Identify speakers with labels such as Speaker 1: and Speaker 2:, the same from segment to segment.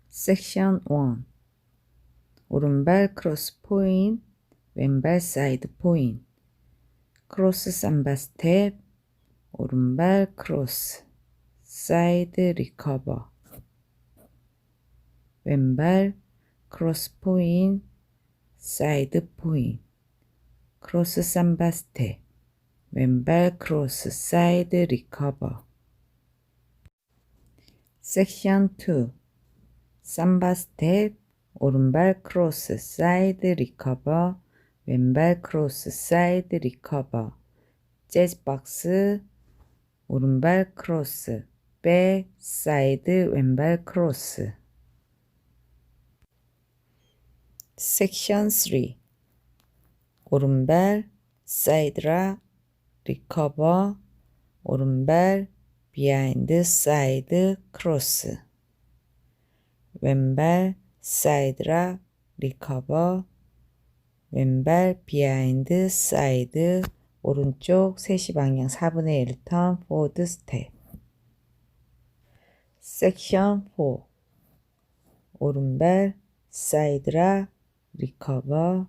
Speaker 1: 섹션 1. 오른발 크로스 포인, 왼발 사이드 포인, 크로스 삼바 스텝, 오른발 크로스, 사이드 리커버, 왼발 크로스 포인, 사이드 포인, 크로스 삼바 스텝, 왼발 크로스 사이드 리커버. 섹션 2. 삼바 스텝, 오른발 크로스 사이드 리커버, 왼발 크로스 사이드 리커버, 재즈 박스, 오른발 크로스, 백, 사이드, 왼발 크로스. 섹션 3. 오른발 사이드락, 리커버, 오른발 비하인드 사이드 크로스, 왼발 사이드락, 리커버, 왼발 비하인드 사이드, 오른쪽 3시 방향 4분의 1턴 포워드 스텝. 섹션 4. 오른발 사이드락, 리커버,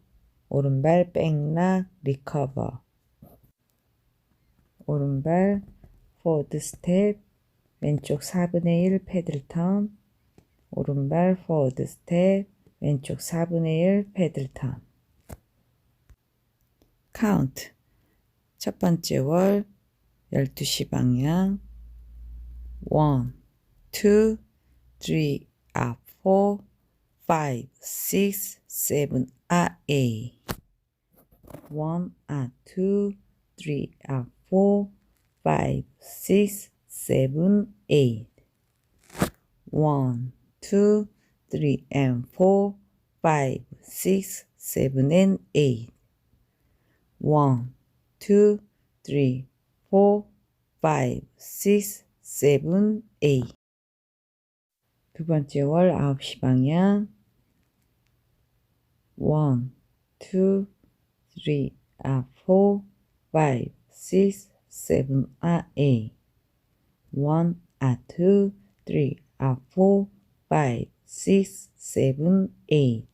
Speaker 1: 오른발 백락, 리커버, 오른발 포워드 스텝, 왼쪽 4분의 1 패들 턴, 오른발 포워드 스텝, 왼쪽 4분의 1 패들 턴. 카운트. 첫 번째 월 12시 방향 1, 2, 3, 4, 5, 6, 7, 8. 1, 2, 3, 4, 5, 6, 7, 8. 1, 2, 3, and 4, 5, 6, 7, and 8. 1, 2, 3, 4, 5, 6, 7, 8. 두 번째 월 9시 방향 1, 2, 3, 4, 5, 6, 7, 8. 1, 2, 3, 4, 5, 6, 7, 8.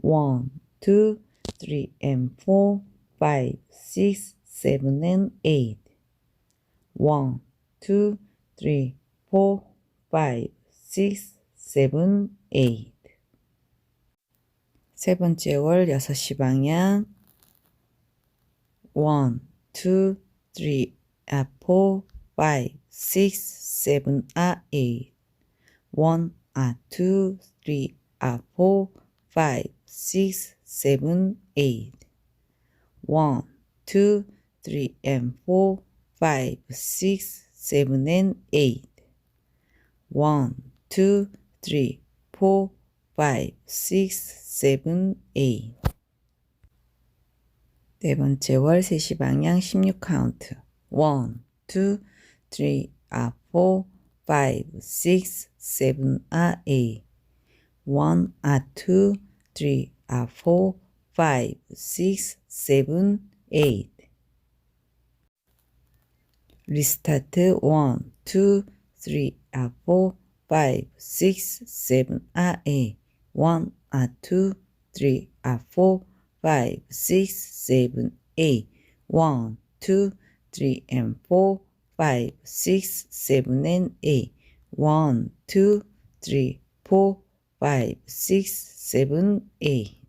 Speaker 1: 1, 2, 3, and 4, 5, 6, 7, and 8. 1, 2, 3, 4, 5, 6, 7, 8. 세 번째 월 6시 방향 1, 2, 3, 4, 5, 6, 7, 8. 1, 2, 3, 4, 5, 6, 7, 8. 1, 2, 3, and 4, 5, 6, 7, and 8. 1, 2, 3, 4, 5, 6, 7, 8. 네 번째 월 3시 방향 16 카운트 1, 2, 3, 4, 5, 6, 7, 8. 1, 2, 3, 4, 5, 6, 7, 8. 리스타트 1, 2, 3, 4, 5, 6, 7, 8. 1, 2, 3, 4, 5, 6, 7, 8. 1, 2, 3, and 4, 5, 6, 7, and 8. 1, 2, 3, 4, 5, 6, 7, 8.